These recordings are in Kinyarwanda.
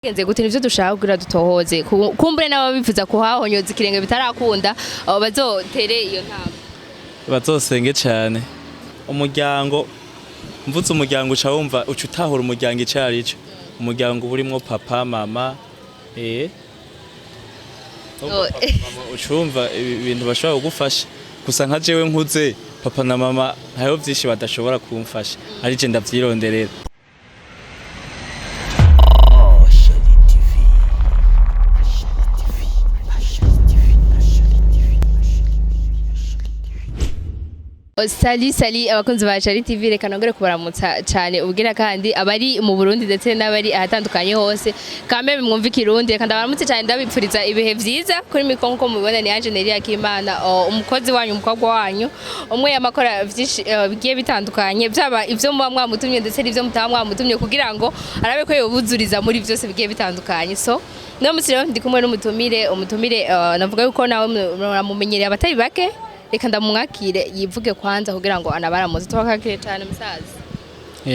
Genze gute nivyo dushaka kugira dutohoze kumbure nabo bifuza kuhahonyoza ikirenge bitarakunda abo bazotere iyo ntambwe bazosenge cyane umuryango mvutse umuryango uca wumva uca utahura umuryango icarico umuryango urimwo papa mama ucumva ibintu bashobora kugufasha gusa nka jewe nkuze papa na mama hariho vyinshi badashobora kumfasha ari je ndavyironderera. Sali abakunzi ba Shari TV Reka nongere kubaramutsa cyane ubwira kandi abari mu Burundi ndetse n'abari ahatandukanye hose kambe mwumva ikirundi Reka ndabaramutse cyane ndabipfuriza ibihe vyiza kuri mikonko mubibona ni Angeneria Akimana umukozi wanyu umukobwa wanyu umwe yamakora vyinshi bigiye bitandukanye byaba ivyo muba mwamutumye ndetse n'ivyo mutaba mwamutumye kugira ngo arabe ko yobuzuriza muri vyose bigiye bitandukanye so no musire ndi kumwe n'umutumire navuga yuko nawe muramumenyereye abatari bake Reka ndamwakire yivuge kwanza kugira ngo anabaramuze tubakakire cyane musaza.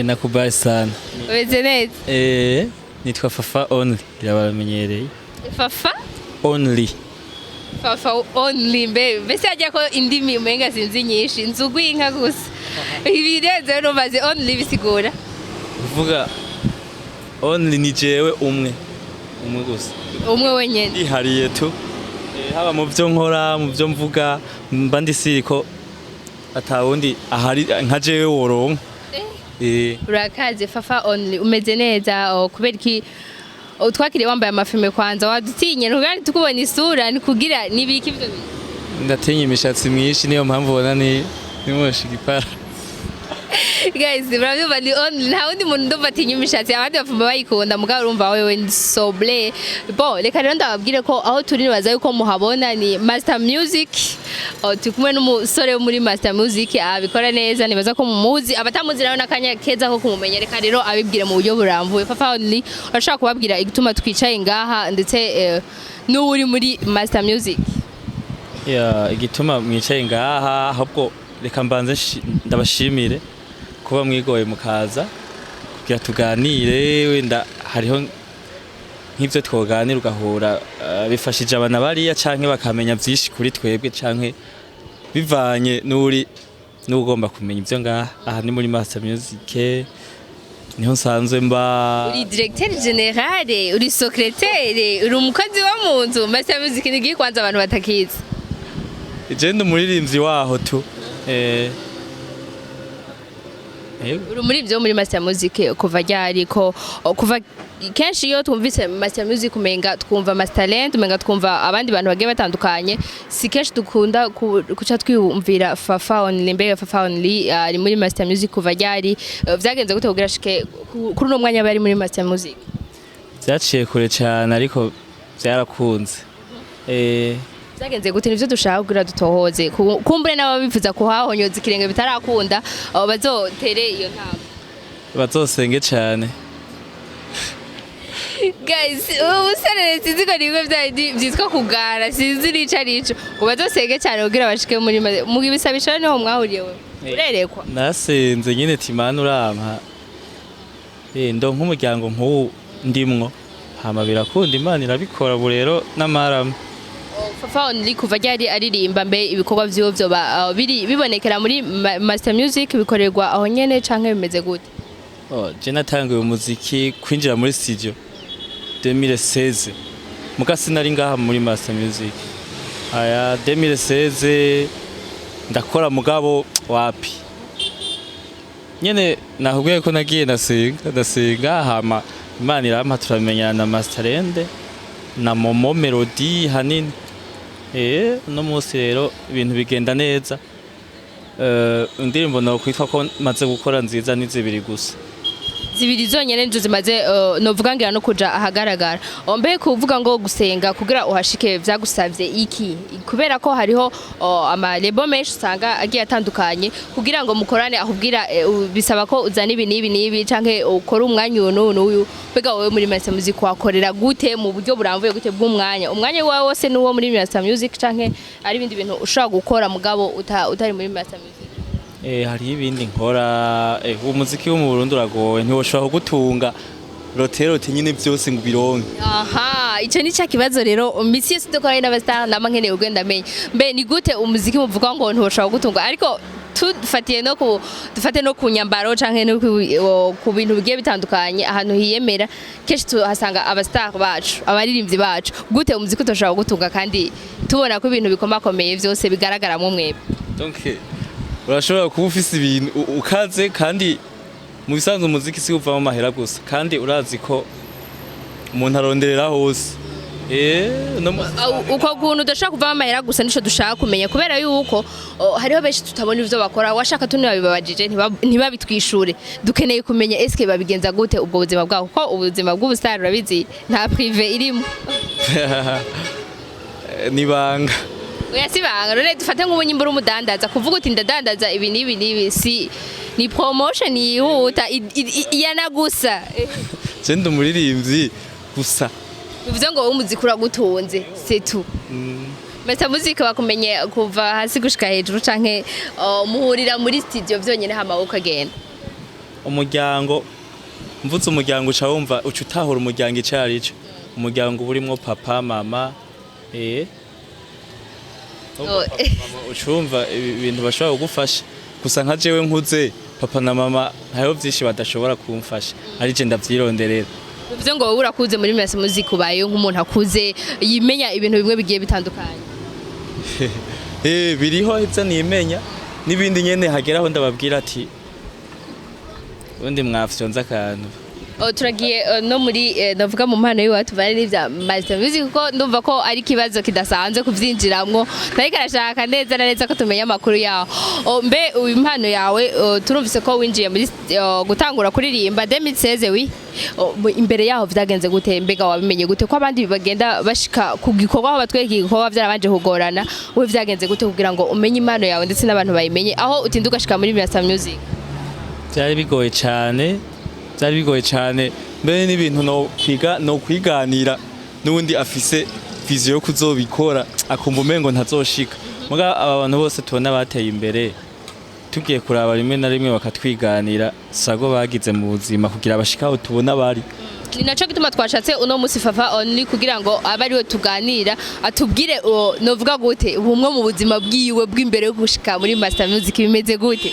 Nakubaye sana. Weze neza? Nitwa Fafa Only yabamenyereye. Fafa Only. Fafa Only mbese ajya ko indimi umenga sinzi nyinshi nzugu inka gusa. Ibirenze no baze Only bisigura. Uvuga Only ni jewe umwe gusa. Umwe wenyene. Ihariye tu. Haba mu byo nkora mu byo mvuga mba ndisiriko atawundi ahari nka jewe woronka. Urakaze Fafa Only umeze neza kubera iki utwakiriye wambaye amafime kwanza wadutinye ntugandi tukubona isura ni kugira nibiki byo ndatenye imishatsi myinshi niyo mpamvu ubona ni mushigipara. Guys, bravyo ni Only nta wundi muntu ndumva atinya imishatsi abandi bafumba bayikunda mugabo urumva wewe ni soble. Bon, reka rero ndababwire ko aho turi nibaza yuko muhabona ni Master Music. Tukumwe n'umusore wo muri Master Music abikora neza nibaza ko mumuzi abatamuzi nawe nakanya keza ko kumumenya reka rero abibwire mu buryo buramvuye. Fafa Only urashaka kubabwira igituma twicaye ngaha ndetse n'uri muri Master Music. Igituma mwicaye ngaha ahubwo reka mbanze ndabashimire kuba mwigoye mukaza kugira tuganire wenda hariho nk'ivyo twoganira ugahura bifashije abana bariya canke bakamenya vyinshi kuri twebwe canke bivanye n'ugomba kumenya ivyo ngaha aha ni muri Master Music niho nsanzwe mba uri directeur general uri secrétaire uri umukozi wa munzu Master Music ni kwanza abantu batakiza je ndi umuririmbyi waho tu uri muri byo muri Master Music kuva ryari ko kuva kenshi iyo twumvise Master Music umenga twumva MasterLand umenga twumva abandi bantu bagiye batandukanye si kenshi dukunda kuca twiyumvira Fafa Only mbega Fafa Only ari muri Master Music kuva ryari vyagenze gute kugira shike kuri no mwanya bari muri Master Music vyaciye kure cyane ariko byarakunze Zagenze gute nivyo dushaka kugira dutohoze kumbure nabo bifuza kuhahonyoza ikirenge bitarakunda abo bazotere iyo ntambwe bazosenge cyane. Guys ubusarere siziko nibwo byitwa kugara sizi rica rico ubazosenge cyane kugira bashike muri mu bisabisha niho mwahuriye we urerekwa nasenze nyine timana urampa ndo nk'umuryango nk'uwo ndimwo hama birakunda Imana irabikora burero n'amarama. Fafa Only kuva ryari aririmba mbe ibikorwa vyo bibonekera muri Master Music bikorerwa aho nyene canke bimeze gute? Je natanguye umuziki kwinjira muri studio 2016 mugasi nari ngaha muri Master Music 2016 ndakora mugabo wapi nyene nahubwiye ko nagiye ndasenga hama Imana irampa turamenyana na MasterLand na Momo Melody hanini no munsi rero ibintu bigenda neza indirimbo no kwitwa ko maze gukora nziza n'izibiri gusa zibiri zonyene nje zimaze novuga ngira no kuja ahagaragara ombe kuvuga ngo gusenga kugira uhashike vyagusavye iki kubera ko hariho ama lebo menshi usanga agiye atandukanye kugira ngo mukorane ahubwira bisaba ko uzana ibi canke ukora umwanya uyu bega wowe muri Master Music wakorera gute mu buryo buramvuye gute bw'umwanya wawe wose nuwo muri Master Music canke ari ibindi bintu ushaka gukora mugabo utari muri Master Music. Hari ibindi nkora umuziki wo mu Burundi uragoye ntiwoshobora gutunga roterote nyine byose ngo bironke. aha icyo ni cya kibazo rero misi yose dukora n'abastar ndama nkeneye ugenda menye mbe ni gute umuziki muvuga ngo ntushobora gutunga ariko dufate no ku nyambaro canke no ku bintu bigiye bitandukanye ahantu hiyemera kenshi tuhasanga abastar bacu abaririmbyi bacu gute umuziki utoshobora gutunga kandi tubona ko ibintu bikomakomeye byose bigaragara mu mwebwe. Donc urashobora kuba ufise ibintu ukaze kandi mu bisanzwe umuziki si uvamo amahera gusa kandi urazi ko umuntu aronderera hose. Uko kuntu udashaka kuvamo amahera gusa nico dushaka kumenya kubera yuko hariho benshi tutabona ivyo bakora washaka tunibabibabajije ntibabitwishure dukeneye kumenya eske babigenza gute ubwo buzima bwabo kuko ubuzima bw'ubustar urabizi nta privé irimo. Nibanga oya sibanga rero dufate nk'ubunyimbura umudandaza kuvuga uti ndadandaza ibi nibi si ni promotion yihuta yanagusa Sendo umuririmbyi gusa bivuze ngo umuziki uragutunze c'est tout. Meta muziki bakumenye kuva hasi gushika hejuru canke muhurira muri studio vyonyene hama ukagenda. Umuryango mvutse umuryango uca wumva uca utahura umuryango icarico umuryango burimo papa mama ucumva ibintu bashobora kugufasha gusa nka jewe nkuze papa na mama ntayo vyinshi badashobora kumfasha ari je ndavyironderera. Bivuze ngo wowe urakuze muri mesa muziki ubaye nk'umuntu akuze yimenya ibintu bimwe bigiye bitandukanye. Biriho ivyo nimenya n'ibindi nyene hageraho ndababwira ati undi mwafyonza akantu. Turagiye no muri ndavuga mu mpano yiwe tuvane n'ivya master music kuko ndumva ko ari kibazo kidasanzwe kuvyinjiramwo ariko arashaka neza neza ko tumenya amakuru yaho. Mbe uyu mpano yawe turumvise ko winjiye muri gutangura kuririmba 2016 wi imbere yaho vyagenze gute mbega wabimenye gute ko abandi bagenda bashika ku gikorwa aho batwereka igikorwa vyarabanje kugorana we vyagenze gute kugira ngo umenye impano yawe ndetse n'abantu bayimenye aho utinduka shika muri master music? Byari bigoye cyane mbere n'ibintu no kwiganira n'undi afise vision yo kuzobikora akumva umengo ntazoshika muga aba bantu bose tubona bateye imbere tugiye kuraba rimwe na rimwe bakatwiganira sago bagize mu buzima kugira bashikaho tubona bari. Ni naco gituma twashatse uno musi Fafa only kugira ngo abariwe tuganira atubwire novuga gute ubumwe mu buzima bwiwe bw'imbere yo gushika muri master music bimeze gute.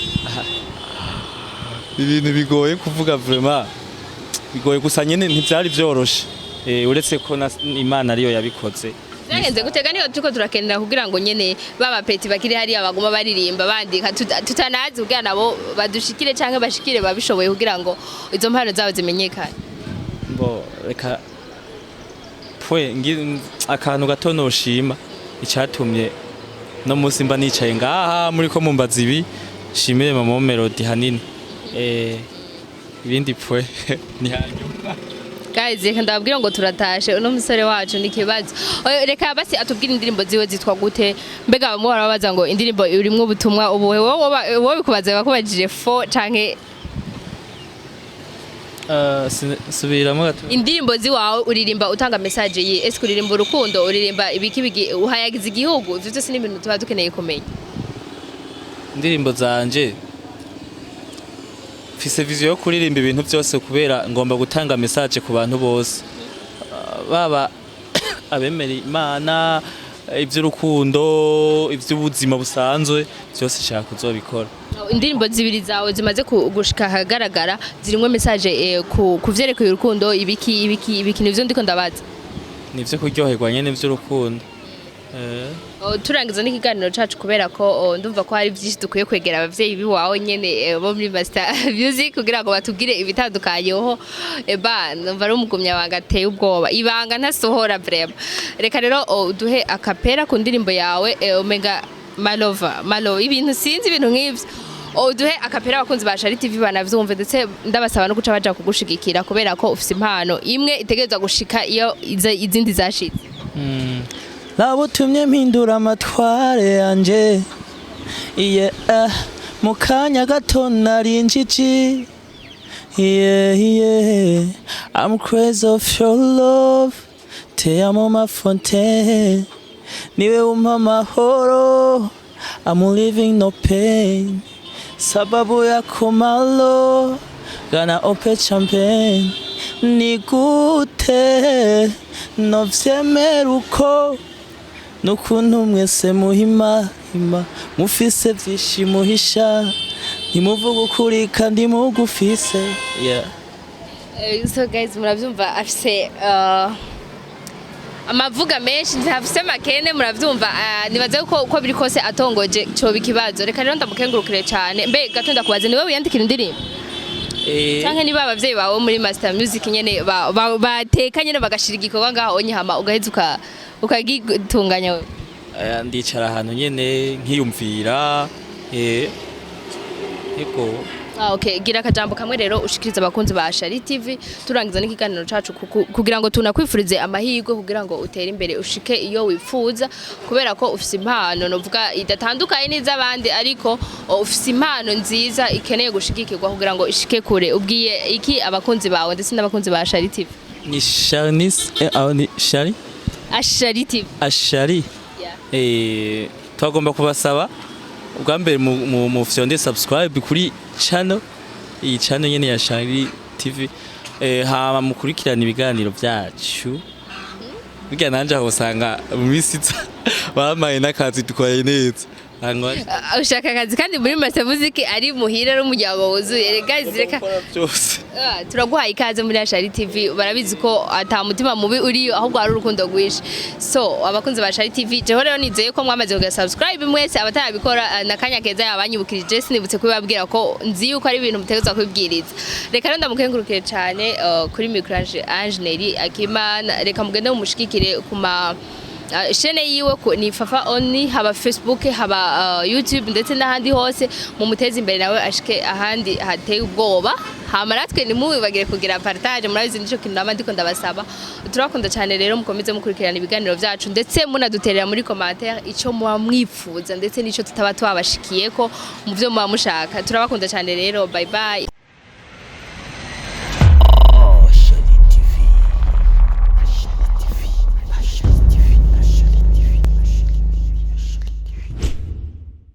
Ibintu bigoye kuvuga vraiment bigoye gusa nyene ntivyari vyoroshe uretse ko Imana ariyo yabikoze. Byagenze gutega niyo tuko turakendera kugira ngo nyene baba peti bakiri hari abaguma baririmba bandika tutanazi kugira nabo badushikire canke bashikire babishoboye kugira ngo izo mpano zabo zimenyekane. Bo reka akantu gato noshima icatumye no musi mba nicaye ngaha muri ko mumbaza ibi shimire mama Melody hanini ibindi ni hanyuma. Guys reka ndababwira ngo turatashe uno musore wacu ni kibazo. Reka basi atubwira indirimbo ziwe zitwa gute mbega bamwe barabaza ngo indirimbo urimwe ubutumwa ubuhe wowe bikubaza bakubajije fo canke subiramo gato. Indirimbo ziwawe uririmba utanga message yi ese kuririmba urukundo uririmba ibiki uhayagiza igihugu ivyo byose ni ibintu tuba dukeneye kumenya. Indirimbo zanje mfise vision yo kuririmba ibintu byose kubera ngomba gutanga message ku bantu bose baba abemera Imana ivy'urukundo ivy'ubuzima busanzwe byose shaka kuzobikora. Indirimbo zibiri zawe zimaze gushika hagaragara zirimwe message kuvyerekeye urukundo ibiki nivyo ndiko ndabaza. Nivyo kuryoherwa nyene vy'urukundo. Turangiza n'ikiganiro cacu kubera ko ndumva ko hari byinshi dukwiye kwegera abavyeyi biwawe nyene bo muri master music kugira ngo batubwire ibitandukanye ho ndumva ari umugumya wangateye ubwoba ibanga ntasohora vraiment. Reka rero duhe akapera ku ndirimbo yawe omega malo ibintu sinzi ibintu nk'ivyo duhe akapera abakunzi ba Shari TV banavyumve ndetse ndabasaba no guca baja kugushigikira kubera ko ufise impano imwe itegerezwa gushika iyo izindi zashitse. Nabutumye mpindura amatware yanje mu kanya gato nari injiji I'm crazy of your love te amo ma fontaine niwe umpa amahoro I'm living no pain sababu ya kumalo gana ope champagne ni gute novyemera uko n'ukuntu mwese muhima mufise vyinshi muhisha ntimuvuga ukuri kandi mugufise. So guys muravyumva afise amavuga menshi ntafise makene muravyumva nibaze ko biri kose atongoje coba ikibazo. Reka rero ndamukengurukire cyane. Mbe gato ndakubaze niwe wiyandikira indirimbo canke niba abavyeyi bawe muri Master Music nyene bateka nyene bagashira igikorwa ngaho Nihaba ugaheza ukagitunganya wewe? Ndicara ahantu nyene nkiyumvira ego. Okay, gira akajambo kamwe rero ushikiriza abakunzi ba Shari TV turangiza n'ikiganiro cacu kugira ngo tunakwifurize amahirwe kugira ngo utere imbere ushike iyo wifuza, kubera ko ufise impano novuga idatandukanye n'izabandi ariko ufise impano nziza ikeneye gushigikirwa kugira ngo ishike kure. Ubwiye iki abakunzi bawe ndetse n'abakunzi ba Shari TV? Ni Sharinis ni Shari Ashari TV. Ashari twagomba kubasaba ubwa mbere mu fyonde subscribe kuri channel iyi channel nyene ya Shari TV hama mukurikirana ibiganiro byacu biga nanje aho usanga mu misitsa bamaye nakazi tukwaye neza. Ushaka akazi kandi muri Master Music ari muhira n'umuryango wuzuye. Guys reka byose turaguhaye ikaze muri Shari TV. Barabizi ko ata mutima mubi uriyo ahubwo ari urukundo rwishe. So abakunzi ba Shari TV jeho rero nizeye ko mwamaze kuga subscribe mwese abatarabikora nakanya keza yabanyibukirije sinibutse kubibabwira ko nzi yuko ari ibintu mutegeza kubibwiriza. Reka rero ndamukengurukire cyane kuri microphone Angeneri Akimana. Reka mugende mumushikikire kuma shene yiwe ni Fafa Only, haba Facebook haba YouTube ndetse n'ahandi hose mumuteze imbere nawe ashike ahandi hateye ubwoba. Hama natwe nimubibagire kugira partage murabizi nico kintu ndiko ndabasaba. Turakunda cyane rero mukomeze mukurikirana ibiganiro byacu ndetse munaduterera muri commentaire ico muba mwifuza ndetse nico tutaba twabashikiyeko mu byo muba mushaka. Turabakunda cyane rero, bye bye.